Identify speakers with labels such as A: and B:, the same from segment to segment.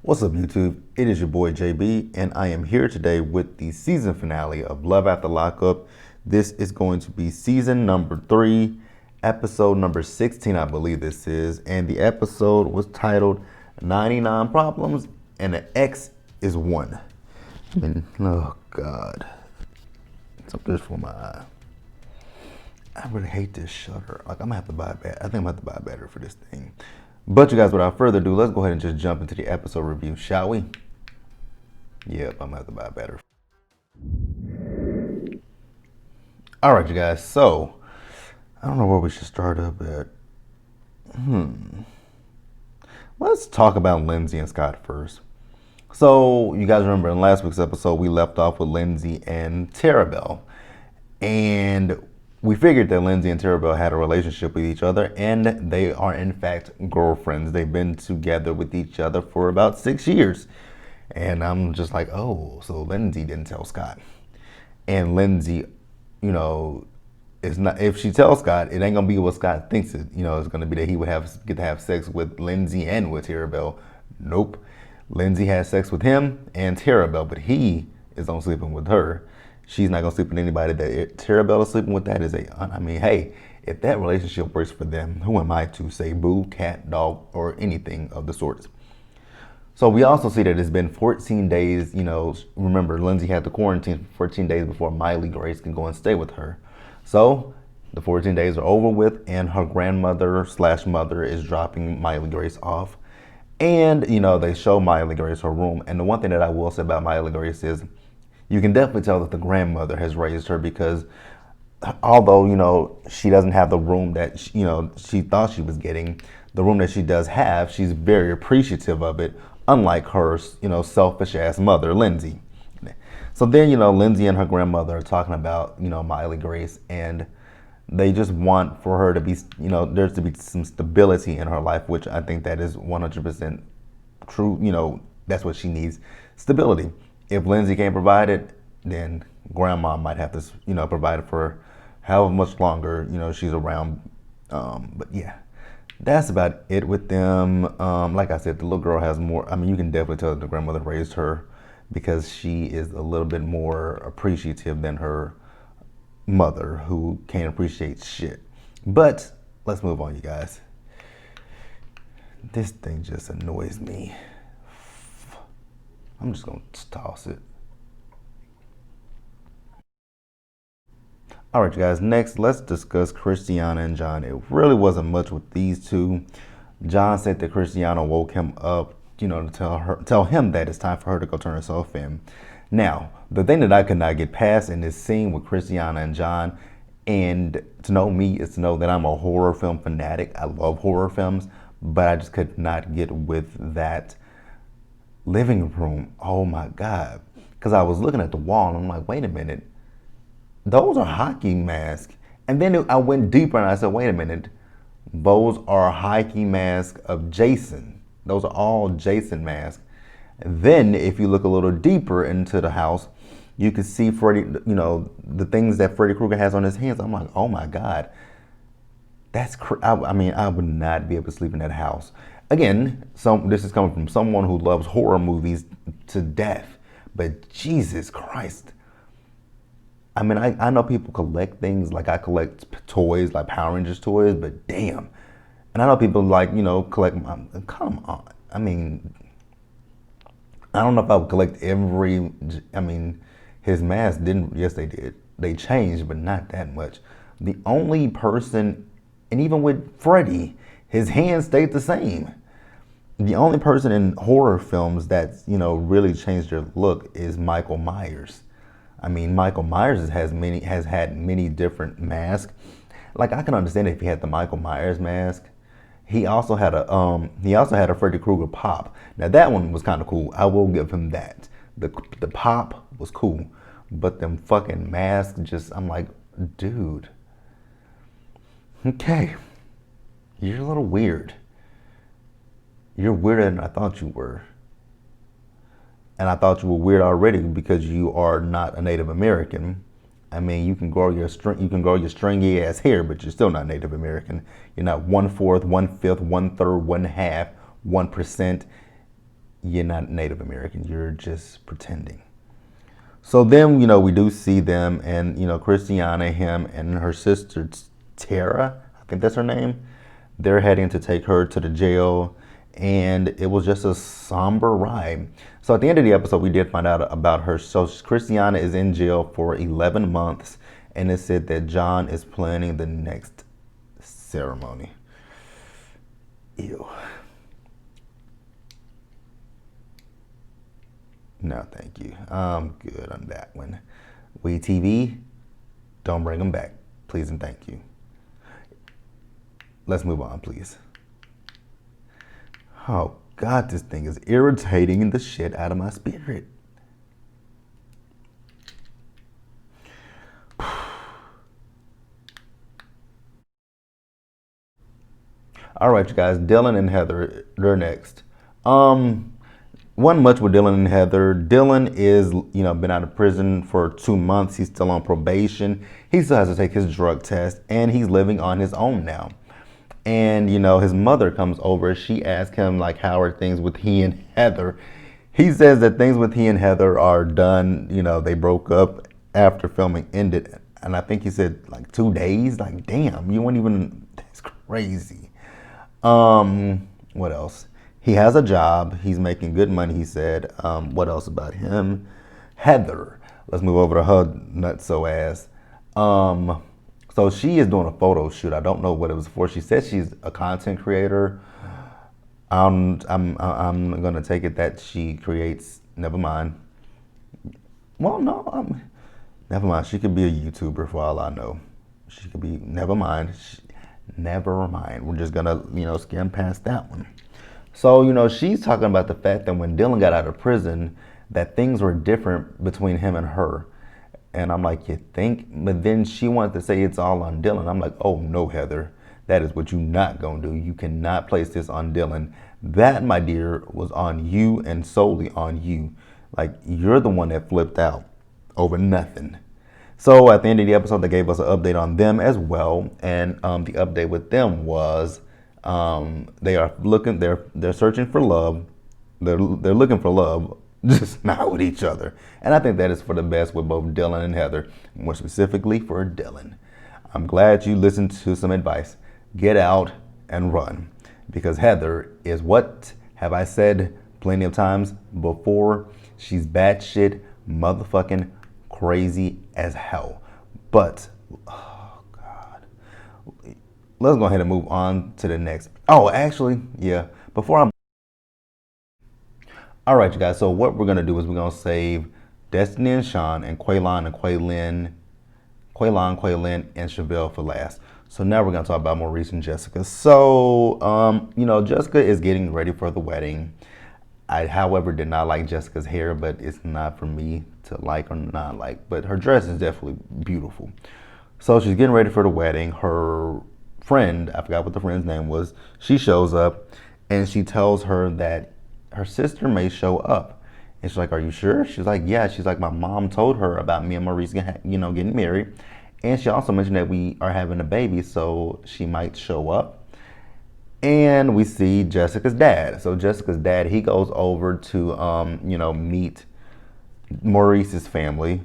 A: What's up, YouTube? It is your boy JB, and I am here today with the season finale of Love After Lockup. This is going to be season number 3, episode number 16, I believe this is, and the episode was titled 99 Problems, and the X is 1. Oh God. It's up good for my eye. I really hate this shutter. I'm gonna have to buy a bat. I think I'm gonna have to buy a battery for this thing. But you guys, without further ado, let's go ahead and just jump into the episode review, shall we? Yep, I'm gonna have to buy a battery. All right, you guys. So I don't know where we should start up at. Let's talk about Lindsay and Scott first. So you guys remember in last week's episode, we left off with Lindsay and Bell, and we figured that Lindsay and Bell had a relationship with each other, and they are in fact girlfriends. They've been together with each other for about 6 years. And I'm just like, oh, so Lindsay didn't tell Scott. And Lindsay, is not, if she tells Scott, it ain't gonna be what Scott thinks it's gonna be, that he would get to have sex with Lindsay and with Bell. Nope. Lindsay has sex with him and Bell, but he is on sleeping with her. She's not gonna sleep with anybody that Bell is sleeping with. That is hey, if that relationship works for them, who am I to say boo, cat, dog, or anything of the sorts? So we also see that it's been 14 days. Remember, Lindsay had to quarantine for 14 days before Miley Grace can go and stay with her. So the 14 days are over with, and her grandmother/mother is dropping Miley Grace off. And, they show Miley Grace her room. And the one thing that I will say about Miley Grace is you can definitely tell that the grandmother has raised her, because although, she doesn't have the room that, she thought she was getting, the room that she does have, she's very appreciative of it, unlike her, selfish ass mother, Lindsay. So then, Lindsay and her grandmother are talking about, Miley Grace, and they just want for her to be, there to be some stability in her life, which I think that is 100% true. That's what she needs, stability. If Lindsay can't provide it, then grandma might have to, provide it for her however much longer, she's around. But yeah, that's about it with them. Like I said, the little girl has more. You can definitely tell that the grandmother raised her, because she is a little bit more appreciative than her mother, who can't appreciate shit. But let's move on, you guys. This thing just annoys me. I'm just gonna toss it. All right, you guys, next let's discuss Christiana and John. It really wasn't much with these two. John said that Christiana woke him up, to tell him that it's time for her to go turn herself in. Now, the thing that I could not get past in this scene with Christiana and John, and to know me, is to know that I'm a horror film fanatic. I love horror films, but I just could not get with that living room. Oh my God. Because I was looking at the wall and I'm like, wait a minute. Those are hockey masks. And then I went deeper and I said, wait a minute. Those are hockey masks of Jason. Those are all Jason masks. And then if you look a little deeper into the house, you can see Freddy, the things that Freddy Krueger has on his hands. I'm like, oh my God. I would not be able to sleep in that house. Again, this is coming from someone who loves horror movies to death. But Jesus Christ. I know people collect things, like I collect toys, like Power Rangers toys, but damn. And I know people collect, come on. I don't know if I would collect every, his mask didn't, yes they did. They changed, but not that much. The only person, and even with Freddy, his hands stayed the same. The only person in horror films that's, really changed their look is Michael Myers. Michael Myers has had many different masks. Like, I can understand if he had the Michael Myers mask. He also had a Freddy Krueger pop. Now that one was kind of cool. I will give him that. The pop was cool, but them fucking masks, I'm like, dude. Okay, you're a little weird. You're weirder than I thought you were. And I thought you were weird already because you are not a Native American. You can grow your stringy ass hair, but you're still not Native American. You're not 1/4, 1/5, 1/3, 1/2, 1%. you're not Native American. You're just pretending. So then, we do see them, and Christiana, him, and her sister Tara, I think that's her name. They're heading to take her to the jail, and it was just a somber ride. So at the end of the episode, we did find out about her. So Christiana is in jail for 11 months, and it said that John is planning the next ceremony. Ew. No, thank you. I'm good on that one. We TV, don't bring them back. Please and thank you. Let's move on, please. Oh, God, this thing is irritating the shit out of my spirit. All right, you guys, Dylan and Heather, they're next. One much with Dylan and Heather. Dylan is, been out of prison for 2 months. He's still on probation. He still has to take his drug test, and he's living on his own now. And, his mother comes over. She asks him, like, how are things with he and Heather? He says that things with he and Heather are done. They broke up after filming ended. And I think he said, like, 2 days. Like, damn, you weren't even, that's crazy. What else? He has a job. He's making good money, he said. What else about him? Heather. Let's move over to her nutso ass. So she is doing a photo shoot. I don't know what it was for. She says she's a content creator. I'm gonna take it that she creates. Never mind. Well, no. Never mind. She could be a YouTuber for all I know. She could be. Never mind. Never mind. We're just gonna skim past that one. So, she's talking about the fact that when Dylan got out of prison, that things were different between him and her. And I'm like, you think? But then she wanted to say it's all on Dylan. I'm like, oh no, Heather, that is what you're not gonna do. You cannot place this on Dylan. That, my dear, was on you and solely on you. Like, you're the one that flipped out over nothing. So at the end of the episode, they gave us an update on them as well. And the update with them was they're searching for love. They're looking for love, just not with each other. And I think that is for the best with both Dylan and Heather, more specifically for Dylan. I'm glad you listened to some advice. Get out and run. Because Heather is, what have I said plenty of times before? She's batshit motherfucking crazy as hell. But, oh God. Let's go ahead and move on to the next. Oh, actually, yeah. All right, you guys. So what we're gonna do is we're gonna save Destiny and Shawn and Quaylon, and Chevelle for last. So now we're gonna talk about Maurice and Jessica. So, Jessica is getting ready for the wedding. I, however, did not like Jessica's hair, but it's not for me to like or not like. But her dress is definitely beautiful. So she's getting ready for the wedding. Her friend, I forgot what the friend's name was, she shows up and she tells her that her sister may show up. And she's like, are you sure? She's like, yeah. She's like, my mom told her about me and Maurice getting married. And she also mentioned that we are having a baby, so she might show up. And we see Jessica's dad. So Jessica's dad, he goes over to, meet Maurice's family.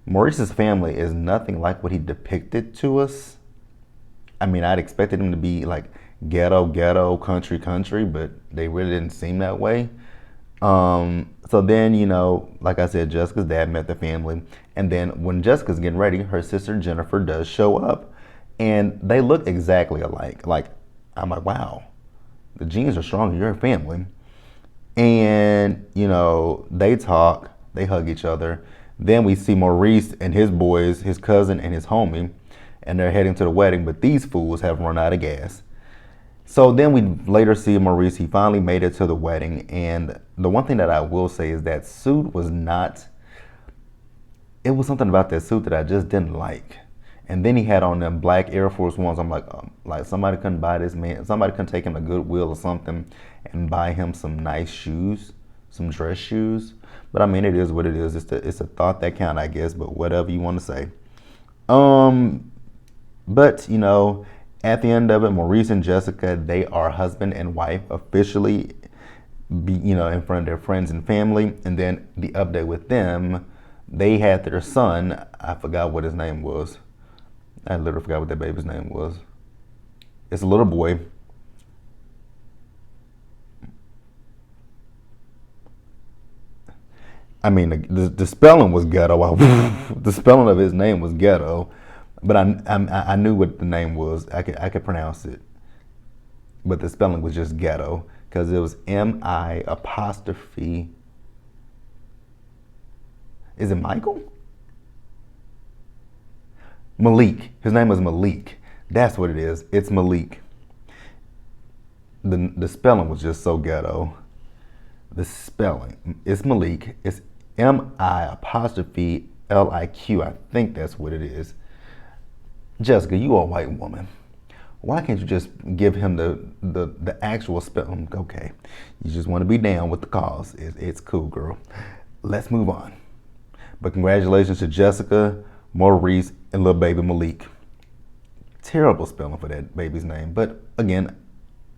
A: Maurice's family is nothing like what he depicted to us. I mean, I'd expected him to be like ghetto, country, but they really didn't seem that way. So then, like I said, Jessica's dad met the family. And then when Jessica's getting ready, her sister Jennifer does show up. And they look exactly alike. Like, I'm like, wow, the genes are strong in your family. And, they talk, they hug each other. Then we see Maurice and his boys, his cousin and his homie, and they're heading to the wedding, but these fools have run out of gas. So then we later see Maurice, he finally made it to the wedding. And the one thing that I will say is that suit was not, it was something about that suit that I just didn't like. And then he had on them black Air Force Ones. I'm like somebody couldn't buy this man. Somebody couldn't take him to Goodwill or something and buy him some nice shoes, some dress shoes. But I mean, it is what it is. It's a thought that count, I guess. But whatever you want to say. But at the end of it, Maurice and Jessica, they are husband and wife officially. be, in front of their friends and family. And then the update with them, they had their son. I forgot what his name was. I literally forgot what that baby's name was. It's a little boy. I mean, the spelling was ghetto. The spelling of his name was ghetto, but I knew what the name was. I could pronounce it, but the spelling was just ghetto because it was M-I apostrophe. Is it Michael? Malik. His name is Malik. That's what it is. It's Malik. The spelling was just so ghetto. The spelling. It's Malik. It's M-I apostrophe L-I-Q. I think that's what it is. Jessica, you are a white woman. Why can't you just give him the actual spelling? Okay. You just want to be down with the cause. It's cool, girl. Let's move on. But congratulations to Jessica, Maurice, and little baby Malik. Terrible spelling for that baby's name. But again,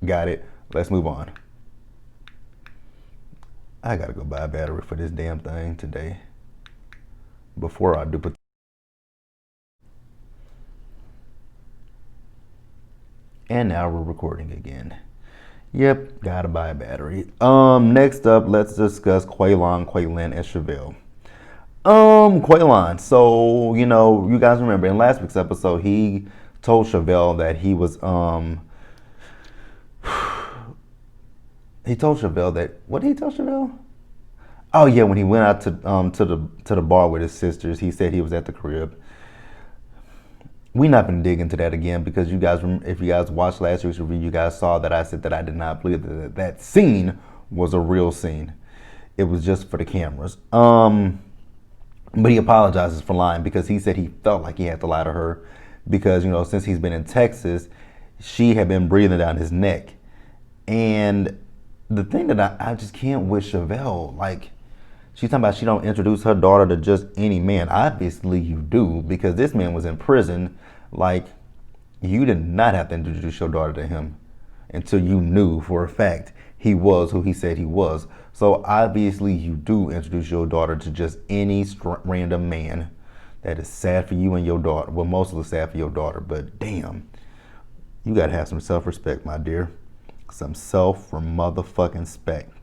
A: got it. Let's move on. I gotta go buy a battery for this damn thing today. Before I do put. And now we're recording again. Yep, gotta buy a battery. Next up, let's discuss Quaylon, and Chevelle. Quaylon. So, you guys remember in last week's episode, he told Chevelle that he was, he told Chevelle that, what did he tell Chevelle? Oh yeah, when he went out to the bar with his sisters, he said he was at the crib. We're not gonna dig into that again because you guys, if you guys watched last week's review, you guys saw that I said that I did not believe that scene was a real scene. It was just for the cameras. But he apologizes for lying because he said he felt like he had to lie to her because, since he's been in Texas, she had been breathing down his neck. And the thing that I just can't wish Chevelle, like, she's talking about she don't introduce her daughter to just any man. Obviously you do, because this man was in prison. Like, you did not have to introduce your daughter to him until you knew for a fact he was who he said he was. So obviously you do introduce your daughter to just any random man. That is sad for you and your daughter. Well, mostly sad for your daughter, but damn, you gotta have some self-respect, my dear. Some self-motherfucking respect.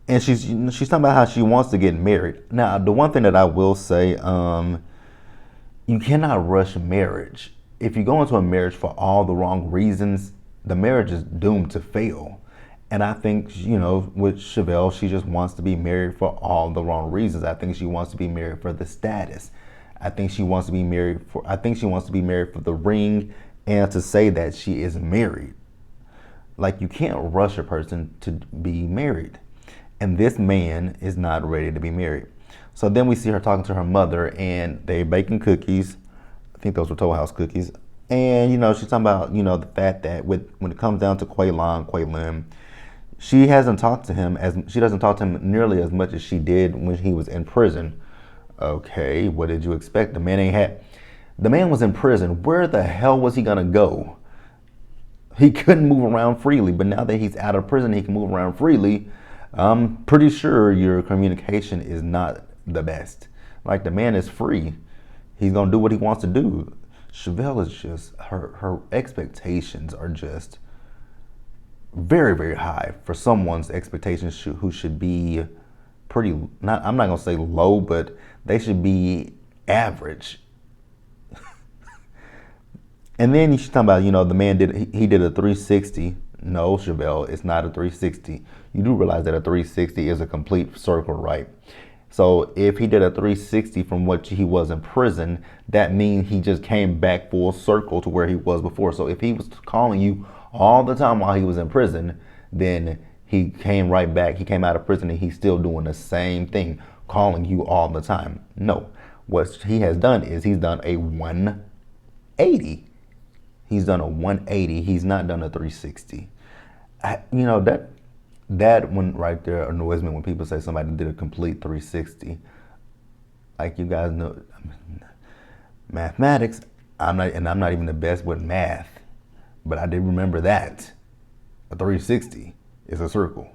A: And she's talking about how she wants to get married. Now, the one thing that I will say, you cannot rush marriage. If you go into a marriage for all the wrong reasons, the marriage is doomed to fail. And I think, with Chevelle, she just wants to be married for all the wrong reasons. I think she wants to be married for the status. I think she wants to be married for the ring and to say that she is married. Like, you can't rush a person to be married. And this man is not ready to be married. So then we see her talking to her mother and they're baking cookies. I think those were Toll House cookies. And, she's talking about, the fact that when it comes down to Quaylon, she doesn't talk to him nearly as much as she did when he was in prison. Okay, what did you expect? The man was in prison. Where the hell was he gonna go? He couldn't move around freely, but now that he's out of prison, he can move around freely. I'm pretty sure your communication is not the best. Like, the man is free. He's gonna do what he wants to do. Chevelle is just, her expectations are just very, very high for someone's expectations who should be pretty, I'm not gonna say low, but they should be average. And then she's talking about, the man did a 360. No, Chevelle, it's not a 360. You do realize that a 360 is a complete circle, right? So if he did a 360 from what he was in prison, that means he just came back full circle to where he was before. So if he was calling you all the time while he was in prison, then he came right back. He came out of prison and he's still doing the same thing, calling you all the time. No, what he has done is he's done a 180. He's done a 180. He's not done a 360. That one right there annoys me when people say somebody did a complete 360. Like, you guys know, mathematics, I'm not even the best with math, but I did remember that a 360 is a circle.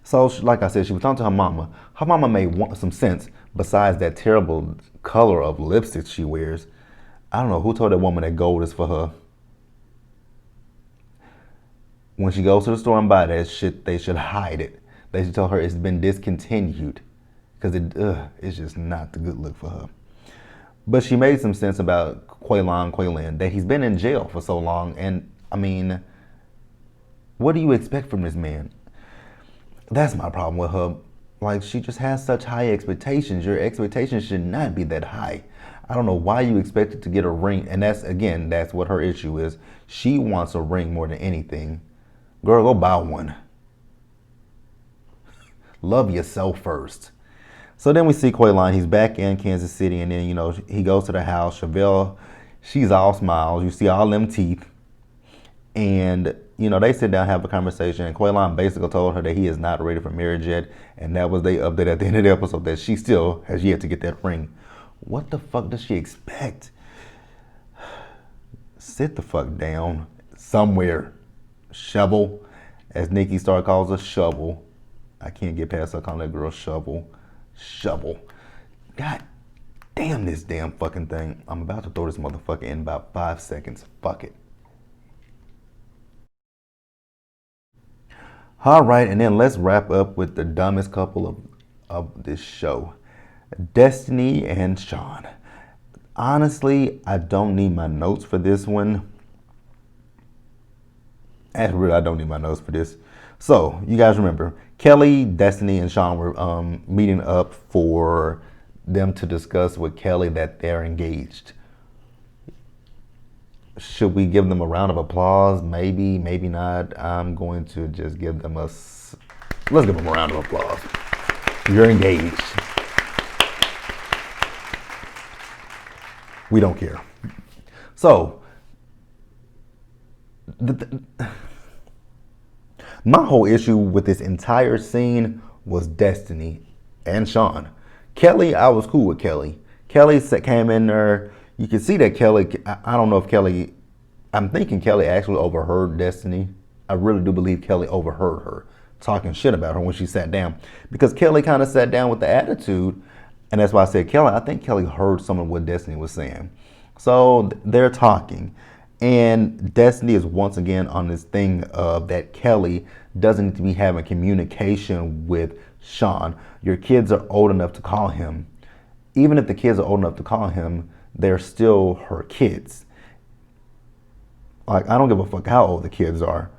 A: So, like I said, she was talking to her mama. Her mama made some sense besides that terrible color of lipstick she wears. I don't know who told that woman that gold is for her. When she goes to the store and buy that shit, they should hide it. They should tell her it's been discontinued because it's just not the good look for her. But she made some sense about Quaylin, that he's been in jail for so long. And I mean, what do you expect from this man? That's my problem with her. Like, she just has such high expectations. Your expectations should not be that high. I don't know why you expected to get a ring. And that's what her issue is. She wants a ring more than anything. Girl, go buy one. Love yourself first. So then we see Quaylin. He's back in Kansas City, and then, he goes to the house. Chevelle, she's all smiles. You see all them teeth. And, they sit down, have a conversation, and Quaylin basically told her that he is not ready for marriage yet. And that was the update at the end of the episode, that she still has yet to get that ring. What the fuck does she expect? Sit the fuck down somewhere. Shovel, as Nikki Star calls her, shovel. I can't get past her calling that girl shovel. Shovel. God damn this damn fucking thing. I'm about to throw this motherfucker in about 5 seconds. Fuck it. All right, and then let's wrap up with the dumbest couple of this show. Destiny and Shawn. Honestly, I don't need my notes for this one. Actually, I don't need my notes for this. So, you guys remember, Kelly, Destiny, and Shawn were meeting up for them to discuss with Kelly that they're engaged. Should we give them a round of applause? Maybe, maybe not. I'm going to just give them let's give them a round of applause. You're engaged. We don't care. So, my whole issue with this entire scene was Destiny and Shawn. Kelly, I was cool with Kelly. Kelly came in there. You can see that Kelly, I don't know if Kelly, I'm thinking Kelly actually overheard Destiny. I really do believe Kelly overheard her talking shit about her when she sat down. Because Kelly kind of sat down with the attitude. And that's why I said Kelly, I think Kelly heard some of what Destiny was saying. So they're talking. And Destiny is once again on this thing of that Kelly doesn't need to be having communication with Shawn. Your kids are old enough to call him. Even if the kids are old enough to call him, they're still her kids. Like, I don't give a fuck how old the kids are.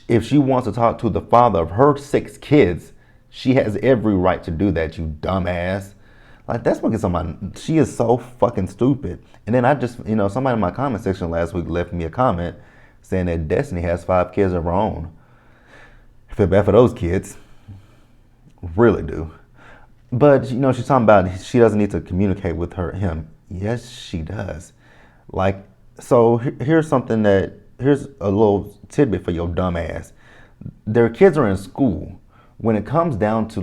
A: If she wants to talk to the father of her 6 kids, she has every right to do that, you dumbass. Like, that's what gets on my... She is so fucking stupid. And then I just, somebody in my comment section last week left me a comment saying that Destiny has 5 kids of her own. I feel bad for those kids. Really do. But, she's talking about she doesn't need to communicate with him. Yes, she does. Like, so here's a little tidbit for your dumb ass. Their kids are in school. When it comes down to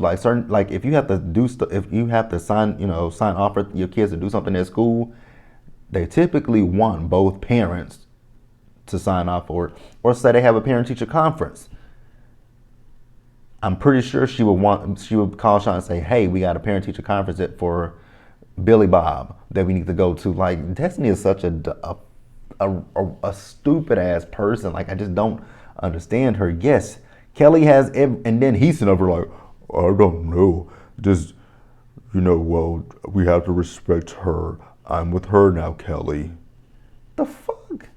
A: if you have to do stuff, if you have to sign off for your kids to do something at school, they typically want both parents to sign off for it, or say they have a parent-teacher conference. I'm pretty sure she would call Shawn and say, hey, we got a parent-teacher conference for Billy Bob that we need to go to. Like, Destiny is such a stupid ass person. Like, I just don't understand her. Yes, Kelly has, and then he's sitting over like, I don't know, just, well, we have to respect her. I'm with her now, Kelly. The fuck?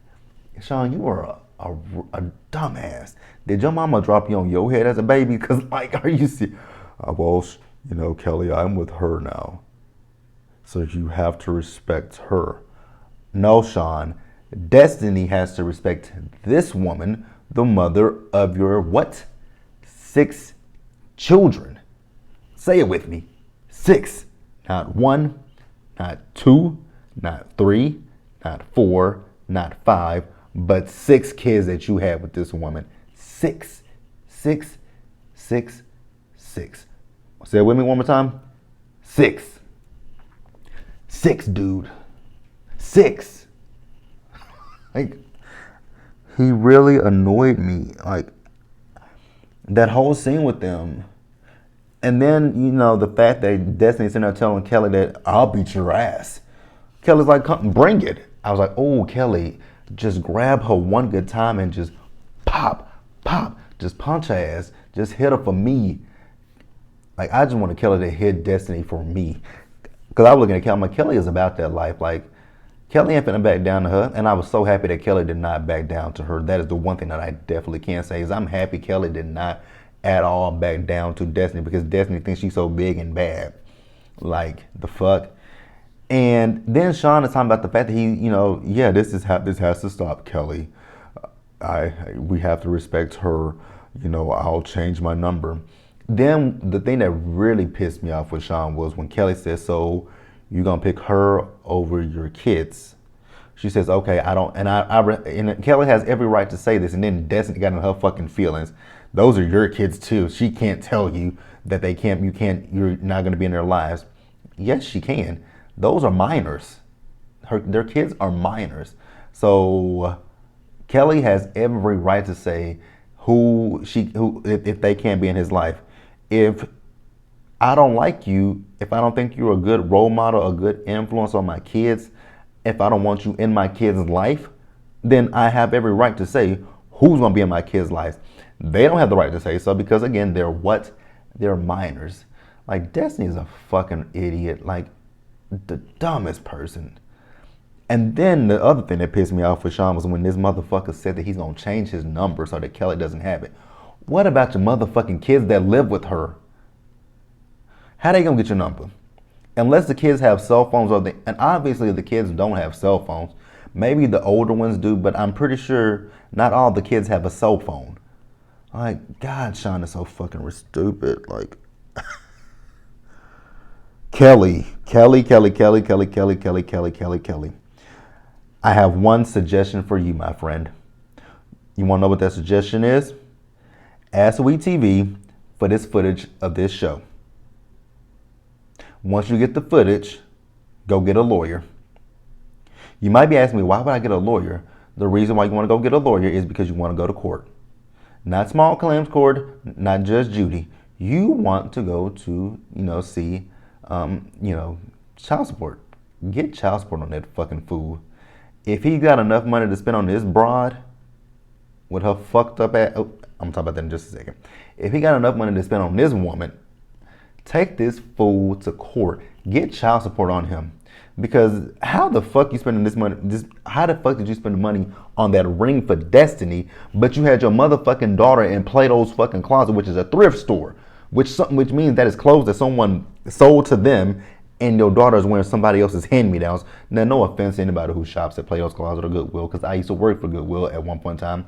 A: Shawn, you are a dumbass. Did your mama drop you on your head as a baby? Because, are you serious? Well, Kelly, I'm with her now. So you have to respect her. No, Shawn. Destiny has to respect this woman, the mother of your what? 6 children. Say it with me. 6. Not 1, not 2, not 3, not 4, not 5, but 6 kids that you had with this woman. 6. 6. 6. 6. Say it with me one more time. 6. 6, dude. 6. Like, he really annoyed me. Like, that whole scene with them. And then, the fact that Destiny's sitting there telling Kelly that I'll beat your ass. Kelly's like, come, bring it. I was like, oh, Kelly, just grab her one good time and just pop, just punch her ass. Just hit her for me. Like, I just wanted Kelly to hit Destiny for me. Because I was looking at Kelly, I'm like, Kelly is about that life. Like, Kelly ain't finna back down to her. And I was so happy that Kelly did not back down to her. That is the one thing that I definitely can say is I'm happy Kelly did not at all back down to Destiny, because Destiny thinks she's so big and bad. Like, the fuck. And then Shawn is talking about the fact that he, this has to stop, Kelly. We have to respect her. I'll change my number. Then the thing that really pissed me off with Shawn was when Kelly says, so you're gonna pick her over your kids. She says, okay, I don't, and Kelly has every right to say this, and then Destiny got in her fucking feelings. Those are your kids too. She can't tell you that you're not gonna be in their lives. Yes, she can. Those are minors. Their kids are minors. So Kelly has every right to say if they can't be in his life. If I don't like you, if I don't think you're a good role model, a good influence on my kids, if I don't want you in my kids' life, then I have every right to say who's going to be in my kids' lives. They don't have the right to say so because, again, they're what? They're minors. Like, Destiny is a fucking idiot. Like, the dumbest person. And then the other thing that pissed me off with Shawn was when this motherfucker said that he's going to change his number so that Kelly doesn't have it. What about your motherfucking kids that live with her? How they going to get your number? Unless the kids have cell phones, and obviously the kids don't have cell phones. Maybe the older ones do, but I'm pretty sure not all the kids have a cell phone. Like, God, Shawn is so fucking stupid. Like, Kelly. I have one suggestion for you, my friend. You want to know what that suggestion is? Ask WeTV for this footage of this show. Once you get the footage, go get a lawyer. You might be asking me, why would I get a lawyer? The reason why you want to go get a lawyer is because you want to go to court. Not small claims court, not Judge Judy. You want to go to, see, child support. Get child support on that fucking fool. If he got enough money to spend on this broad, with her fucked up ass, I'm talking about that in just a second. If he got enough money to spend on this woman, take this fool to court. Get child support on him. Because how the fuck you spending this money? How the fuck did you spend the money on that ring for Destiny, but you had your motherfucking daughter in Plato's fucking closet, which is a thrift store, which means that is clothes that someone sold to them, and your daughter is wearing somebody else's hand-me-downs. Now, no offense to anybody who shops at Plato's Closet or Goodwill, because I used to work for Goodwill at one point in time.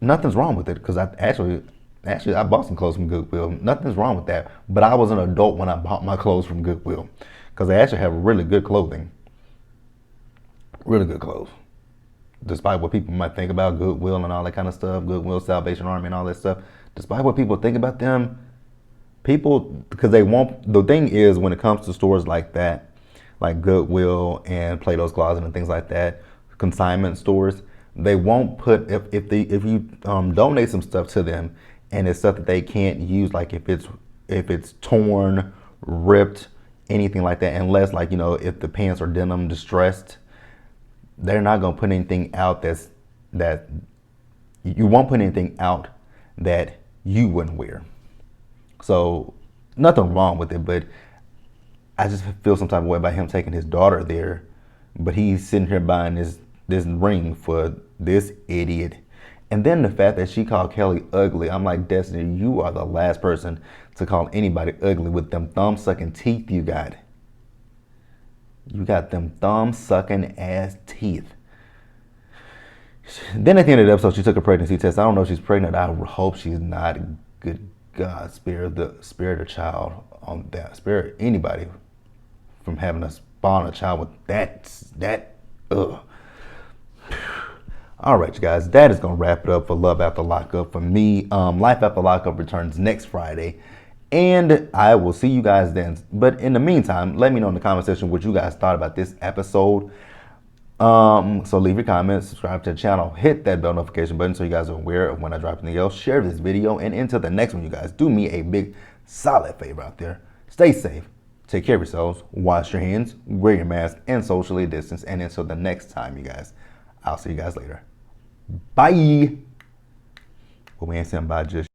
A: Nothing's wrong with it, because I bought some clothes from Goodwill. Nothing's wrong with that. But I was an adult when I bought my clothes from Goodwill, because they actually have really good clothing. Really good clothes. Despite what people might think about Goodwill and all that kind of stuff, Goodwill, Salvation Army and all that stuff, despite what people think about them, because they won't, the thing is, when it comes to stores like that, like Goodwill and Plato's Closet and things like that, consignment stores, they won't put, if you donate some stuff to them and it's stuff that they can't use, like if it's torn, ripped, anything like that, unless if the pants are denim distressed, they're not gonna put anything out that you won't put anything out that you wouldn't wear. So nothing wrong with it, but I just feel some type of way about him taking his daughter there, but he's sitting here buying this ring for this idiot. And then the fact that she called Kelly ugly, I'm like, Destiny, you are the last person to call anybody ugly with them thumb-sucking teeth you got. You got them thumb-sucking ass teeth. Then at the end of the episode, she took a pregnancy test. I don't know if she's pregnant. I hope she's not. Good God, spare a child on that. Spare anybody from having to spawn a child with that. Ugh. All right, you guys, that is going to wrap it up for Love After Lockup for me. Life After Lockup returns next Friday. And I will see you guys then. But in the meantime, let me know in the comment section what you guys thought about this episode. So leave your comments, subscribe to the channel, hit that bell notification button so you guys are aware of when I drop anything else. Share this video, and until the next one, you guys, do me a big solid favor out there. Stay safe, take care of yourselves, wash your hands, wear your mask, and socially distance. And until the next time, you guys, I'll see you guys later. Bye. Well, we ain't saying bye just